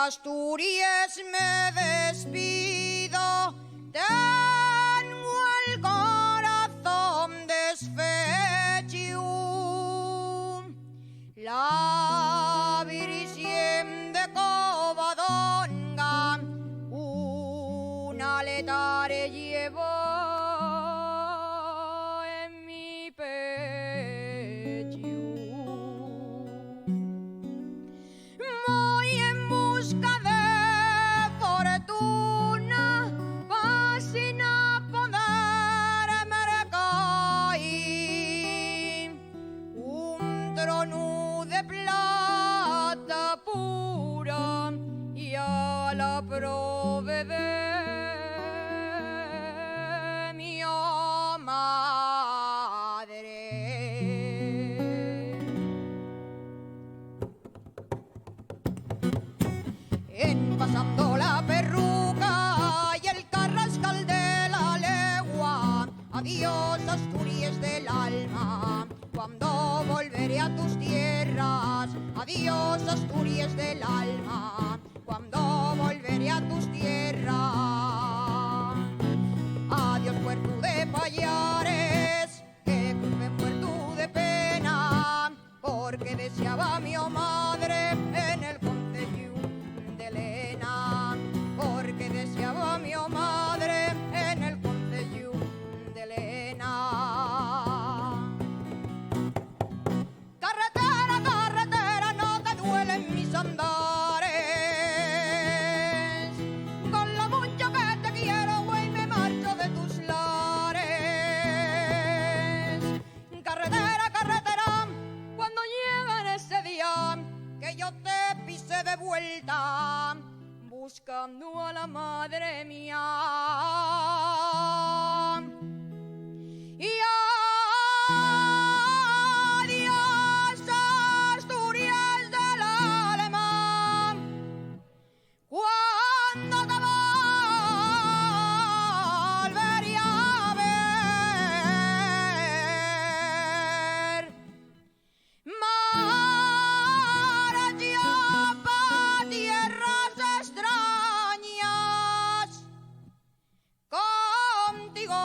Asturias me despido, tengo el corazón desfecho. La Virgen de Covadonga una letare llevo en mi pecho. Voy en busca de fortuna, pa' sin poderme recaer un trono de plata pura y a la prove de mi madre. En pasando la perruca y el carrascal de la legua, adiós Asturias del alma, cuando volveré a tus tierras. Adiós Asturias del alma, cuando volveré a tus tierras. Adiós puerto de Payares, que cumple puerto de pena, porque deseaba mi madre en el concello de Elena, porque deseaba mi madre en el concello de Elena. Carretera, carretera, no te duelen mis andares, con lo mucho que te quiero, güey, me marcho de tus lares. Carretera, carretera, cuando llegue ese día que yo te pise de vuelta, buscando a la madre mía. Y adiós Asturias del alma, cuando te volveré a ver. Marcho pa' tierras extrañas contigo.